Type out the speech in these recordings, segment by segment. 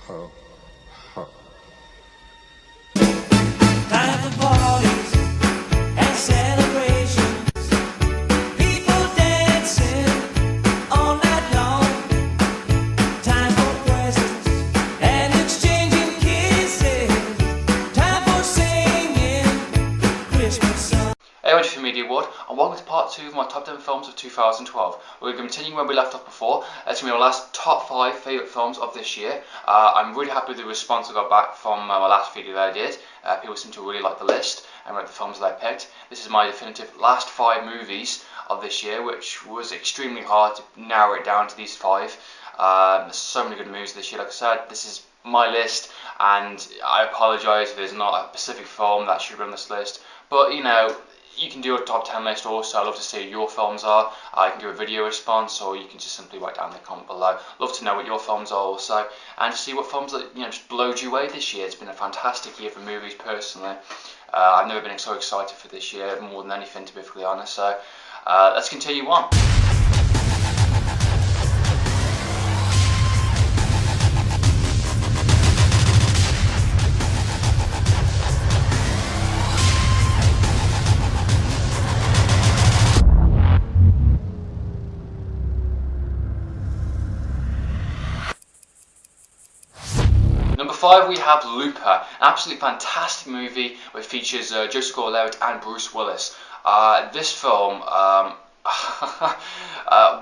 ho, ho. Time for parties and celebrations. People dancing all night long. Time for presents and exchanging kisses. Time for singing Christmas songs. Hey, Avengers Media Award, and welcome to part 2 of my top 10 films of 2012. We're going to continue where we left off before. It's going to be my last top 5 favourite films of this year. I'm really happy with the response I got back from my last video that I did. People seem to really like the list and like the films that I picked. This is my definitive last 5 movies of this year, which was extremely hard to narrow it down to these 5. There's so many good movies this year. Like I said, this is my list, and I apologise if there's not a specific film that should be on this list. But you know, you can do a top 10 list also. I'd love to see what your films are. You can do a video response, or you can just simply write down in the comment below. Love to know what your films are also, and to see what films that just blowed you away this year. It's been a fantastic year for movies personally. I've never been so excited for this year, more than anything, to be perfectly honest. So let's continue on. Number 5, we have Looper, an absolutely fantastic movie which features Joseph Gordon-Levitt and Bruce Willis. This film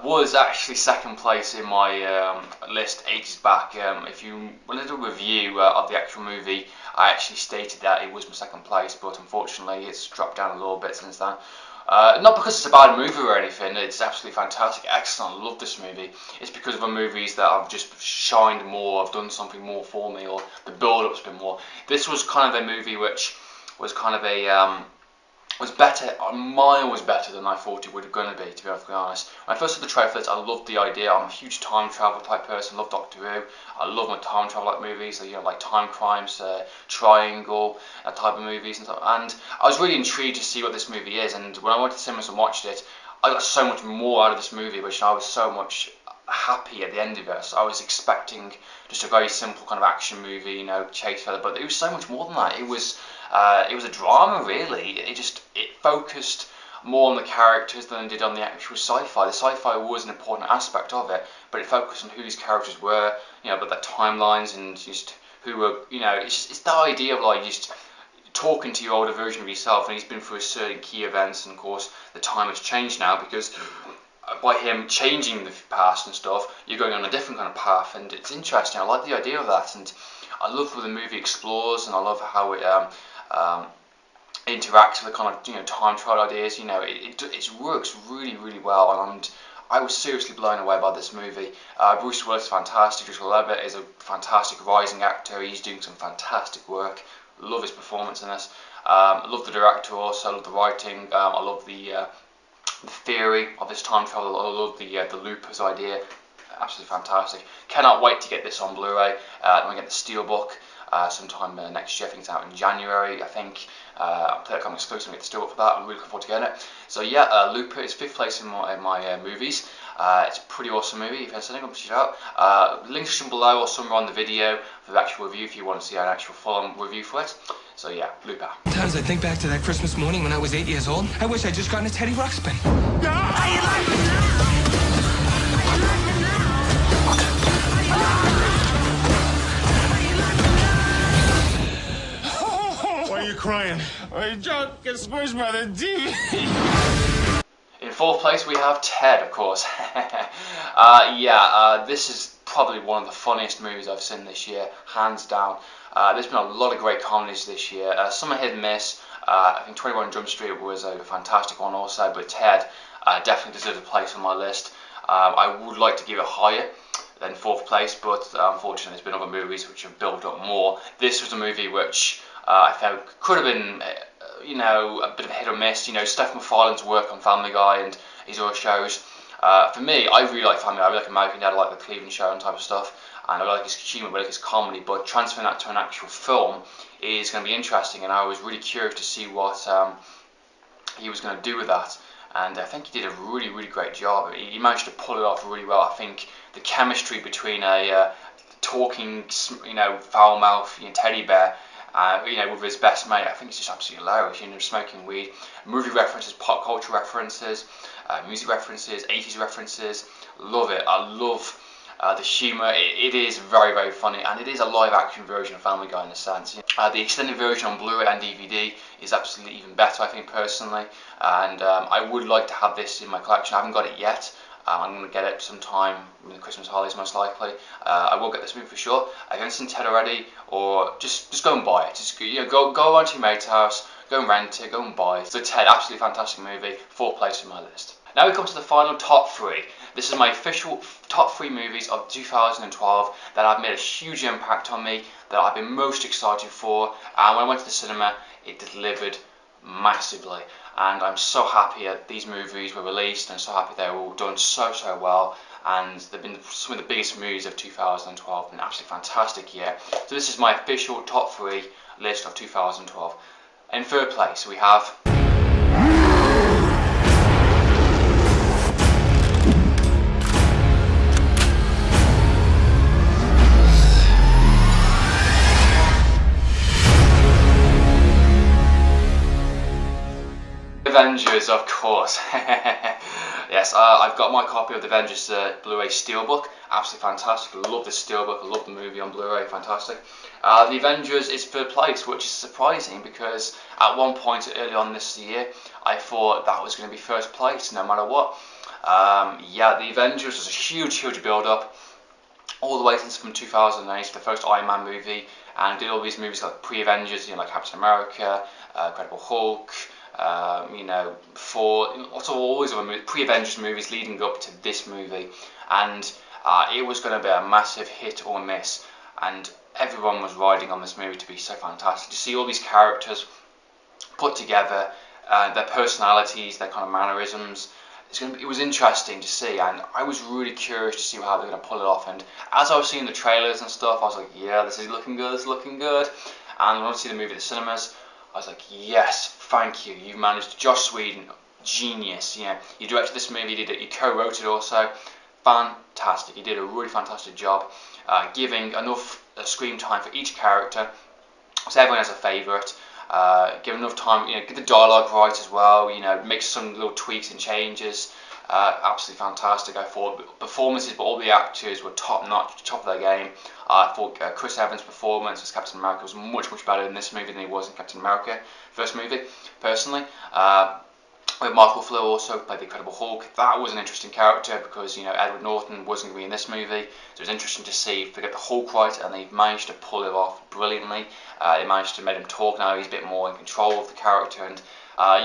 was actually second place in my list ages back. If you wanted a review of the actual movie, I actually stated that it was my second place, but unfortunately it's dropped down a little bit since then. Not because it's a bad movie or anything, it's absolutely fantastic, excellent, I love this movie. It's because of the movies that have just shined more, have done something more for me, or the build-up's been more. This was kind of a movie which was kind of a, was better, miles better than I thought it would have going to be, to be perfectly honest. When I first saw the trailers, I loved the idea. I'm a huge time travel type person, love Doctor Who. I love my time travel like movies, you know, like Time Crimes, Triangle, that type of movies and stuff. And I was really intrigued to see what this movie is. And when I went to cinemas and watched it, I got so much more out of this movie, which I was so much happy at the end of it. So I was expecting just a very simple kind of action movie, you know, chase fella, but it was so much more than that. It was a drama, really. It focused more on the characters than it did on the actual sci-fi. The sci-fi was an important aspect of it, but it focused on who these characters were, you know, about their timelines and just who were, you know, it's the idea of like just talking to your older version of yourself, and he's been through certain key events, and of course the time has changed now because by him changing the past and stuff, you're going on a different kind of path, and it's interesting. I like the idea of that, and I love what the movie explores, and I love how it interacts with the kind of, you know, time travel ideas. You know, it works really, really well, and I was seriously blown away by this movie. Bruce Willis is fantastic. Joseph Gordon-Levitt is a fantastic rising actor. He's doing some fantastic work. Love his performance in this. I love the director also. I love the writing. I love the theory of this time travel. I love the loopers idea. Absolutely fantastic. Cannot wait to get this on Blu-ray. I'm going to get the Steelbook sometime next year. I think it's out in January. I think I'll play a exclusive and get the Steelbook for that. I'm really looking forward to getting it. So yeah, Looper is 5th place in my movies. It's a pretty awesome movie. If you're listening, I'll check it out. Links down below or somewhere on the video for the actual review if you want to see an actual full-on review for it. So yeah, Looper. Sometimes I think back to that Christmas morning when I was 8 years old. I wish I'd just gotten a Teddy Ruxpin. Why are you crying? My junk gets squished by the TV. In 4th place we have Ted, of course. This is probably one of the funniest movies I've seen this year, hands down. There's been a lot of great comedies this year. Some are hit and miss. I think 21 Jump Street was a fantastic one also, but Ted definitely deserves a place on my list. I would like to give it higher than 4th place, but unfortunately there's been other movies which have built up more. This was a movie which I felt could have been, you know, a bit of a hit or miss. You know, Stephen MacFarlane's work on Family Guy and his other shows. For me, I really like Family Guy. I really like American Dad, I like the Cleveland Show and type of stuff, and I like his humour, I like his comedy. But transferring that to an actual film is going to be interesting, and I was really curious to see what he was going to do with that. And I think he did a really, really great job. He managed to pull it off really well. I think the chemistry between talking, foul mouth, teddy bear, with his best mate. I think it's just absolutely hilarious. Smoking weed, movie references, pop culture references, music references, 80s references. Love it. I love the humour. It is very, very funny, and it is a live action version of Family Guy in a sense. The extended version on Blu-ray and DVD is absolutely even better, I think, personally, and I would like to have this in my collection. I haven't got it yet. I'm going to get it sometime in the Christmas holidays, most likely. I will get this movie for sure. If you haven't seen Ted already, or just go and buy it. Just go around to your mate's house, go and rent it, go and buy it. So Ted, absolutely fantastic movie, 4th place on my list. Now we come to the final top 3. This is my official top 3 movies of 2012 that have made a huge impact on me, that I've been most excited for, and when I went to the cinema, it delivered massively. And I'm so happy that these movies were released, and so happy they're all done so well, and they've been some of the biggest movies of 2012. Been an absolutely fantastic year. So this is my official top 3 list of 2012. In 3rd place we have Avengers, of course. Yes, I've got my copy of the Avengers Blu-ray Steelbook. Absolutely fantastic. I love the Steelbook. I love the movie on Blu-ray. Fantastic. The Avengers is 3rd place, which is surprising because at one point early on this year, I thought that was going to be 1st place no matter what. The Avengers was a huge build-up all the way since from 2008, the first Iron Man movie, and did all these movies like pre-Avengers, like Captain America, Incredible Hulk, for all these other movies, pre-Avengers movies leading up to this movie, and it was going to be a massive hit or miss, and everyone was riding on this movie to be so fantastic. To see all these characters put together, their personalities, their kind of mannerisms, it was interesting to see, and I was really curious to see how they're going to pull it off. And as I was seeing the trailers and stuff, I was like, yeah, this is looking good, it's looking good. And when I went to see the movie at the cinemas, I was like, yes, thank you, you managed. Joss Whedon, genius. You directed this movie, you co-wrote it also. Fantastic. You did a really fantastic job, giving enough screen time for each character, so everyone has a favourite. Give enough time, get the dialogue right as well. Make some little tweaks and changes. Absolutely fantastic. I thought performances, but all the actors were top notch, top of their game. I thought Chris Evans' performance as Captain America was much better in this movie than he was in Captain America, first movie, personally. With Mark Ruffalo also played the Incredible Hulk. That was an interesting character because Edward Norton wasn't going to be in this movie, so it was interesting to see if they get the Hulk right, and they managed to pull it off brilliantly. They managed to make him talk now. He's a bit more in control of the character, and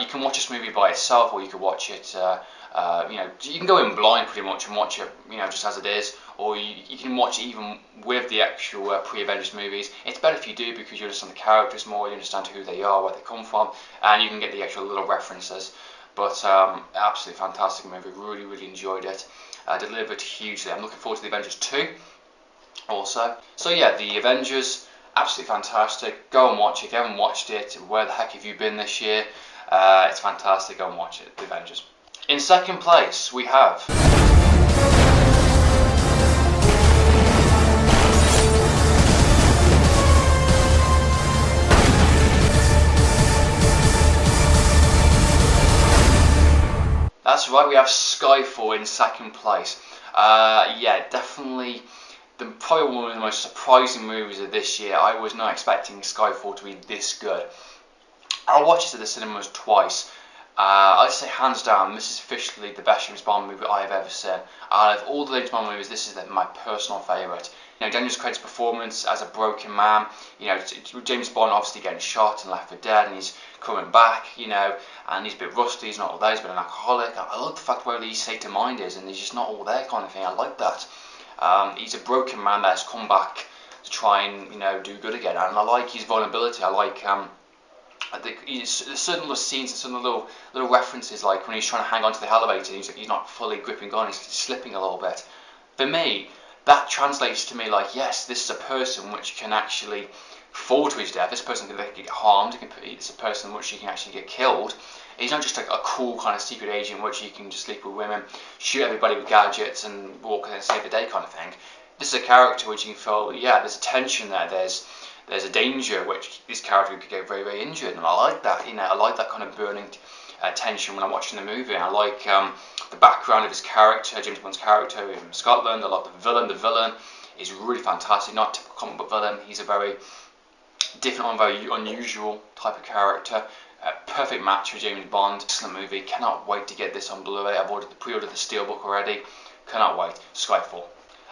you can watch this movie by itself, or you could watch it. You can go in blind pretty much and watch it, just as it is, or you can watch it even with the actual pre-Avengers movies. It's better if you do because you understand the characters more, you understand who they are, where they come from, and you can get the actual little references. But absolutely fantastic movie. Really enjoyed it. Delivered hugely. I'm looking forward to the Avengers 2 also. So yeah, the Avengers, absolutely fantastic. Go and watch it. If you haven't watched it, where the heck have you been this year? It's fantastic. Go and watch it, the Avengers. In 2nd place we have That's right, we have Skyfall in 2nd place. Definitely probably one of the most surprising movies of this year. I was not expecting Skyfall to be this good. I watched it at the cinemas twice. I'd say hands down, this is officially the best James Bond movie I've ever seen. Out of all the James Bond movies, this is my personal favourite. Daniel Craig's performance as a broken man, James Bond obviously getting shot and left for dead, and he's coming back, and he's a bit rusty, he's not all there, he's been an alcoholic. I love the fact where his state of mind is, and he's just not all there kind of thing. I like that. He's a broken man that's come back to try and, do good again, and I like his vulnerability. I like there's certain little scenes and certain little references, like when he's trying to hang on to the elevator, he's not fully gripping on, he's slipping a little bit. For me, that translates to me like, yes, this is a person which can actually fall to his death. This person can get harmed. It's a person which he can actually get killed. He's not just like a cool kind of secret agent which he can just sleep with women, shoot everybody with gadgets, and walk and save the day kind of thing. this is a character which you can feel, yeah, there's a tension there, there's a danger which this character could get very, very injured, and I like that, you know, I like that kind of burning tension when I'm watching the movie. And I like the background of his character, James Bond's character in Scotland. I love the villain. The villain is really fantastic, not a typical comic book villain. He's a very different one, very unusual type of character. Perfect match for James Bond. Excellent movie. Cannot wait to get this on Blu-ray. I've pre-ordered the Steelbook already. Cannot wait. Skyfall.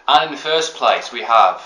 And in the first place we have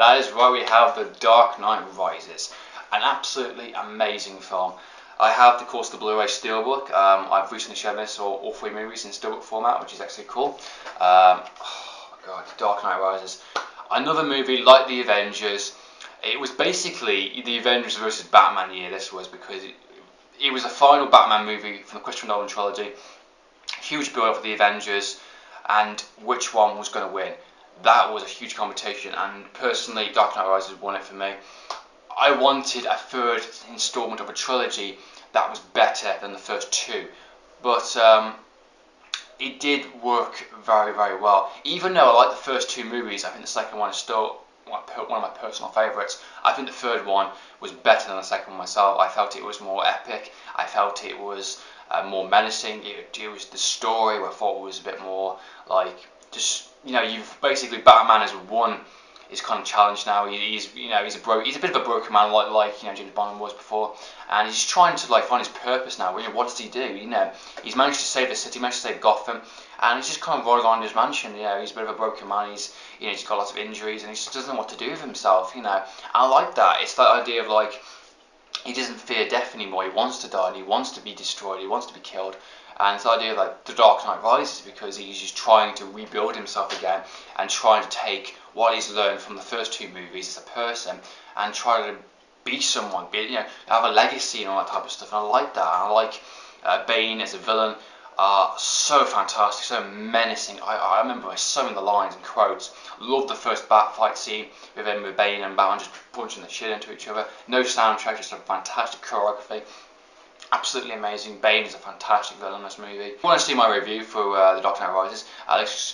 that is right, we have The Dark Knight Rises, an absolutely amazing film. I have, of course, the Blu-ray Steelbook. I've recently shown this, all three movies in Steelbook format, which is actually cool. Oh God, The Dark Knight Rises. Another movie like the Avengers. It was basically the Avengers versus Batman year, this was, because it was the final Batman movie from the Christopher Nolan trilogy. Huge build-up for the Avengers, and which one was going to win. That was a huge competition, and personally, Dark Knight Rises won it for me. I wanted a third installment of a trilogy that was better than the first two, but it did work very, very well. Even though I like the first two movies, I think the second one is still one of my personal favourites. I think the third one was better than the second one myself. I felt it was more epic. I felt it was more menacing. It was the story I thought was a bit more like, just, you know, you've basically, Batman has won his kind of challenge now. He's a bit of a broken man, like you know, James Bond was before, and he's trying to like find his purpose now. You know, what does he do? You know, he's managed to save the city, managed to save Gotham, and he's just kind of rolling on in his mansion. You know, he's a bit of a broken man. He's got lots of injuries, and he just doesn't know what to do with himself. You know, and I like that. It's that idea of like, he doesn't fear death anymore. He wants to die, and he wants to be destroyed. He wants to be killed. And it's the idea of like The Dark Knight Rises, because he's just trying to rebuild himself again and trying to take what he's learned from the first two movies as a person and try to be someone, have a legacy and all that type of stuff. And I like that. And I like Bane as a villain. So fantastic, so menacing. I remember so many of the lines and quotes. Loved the first bat fight scene with him, with Bane and Batman just punching the shit into each other. No soundtrack, just a fantastic choreography. Absolutely amazing. Bane is a fantastic villain in this movie. If you want to see my review for The Dark Knight Rises,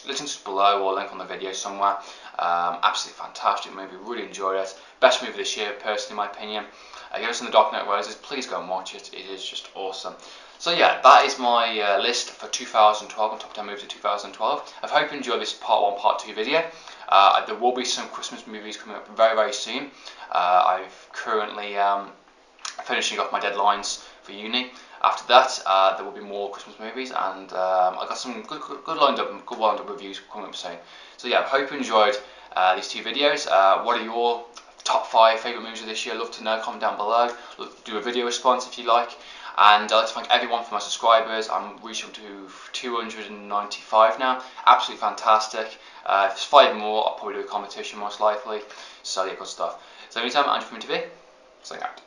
listen to below or link on the video somewhere. Absolutely fantastic movie. Really enjoyed it. Best movie this year, personally, in my opinion. If you haven't seen The Dark Knight Rises, please go and watch it. It is just awesome. So yeah, that is my list for 2012 on top 10 movies of 2012. I hope you enjoyed this part 1, part 2 video. There will be some Christmas movies coming up very, very soon. I've currently finishing off my deadlines for uni. After that, there will be more Christmas movies, and I got some good lined up reviews coming up soon. So yeah, I hope you enjoyed these two videos. What are your top 5 favourite movies of this year? Love to know. Comment down below. Do a video response if you like. And I'd like to thank everyone for my subscribers. I'm reaching to 295 now. Absolutely fantastic. If there's 5 more, I'll probably do a competition most likely. So yeah, good stuff. So anytime, Andrew from TV. Signing out.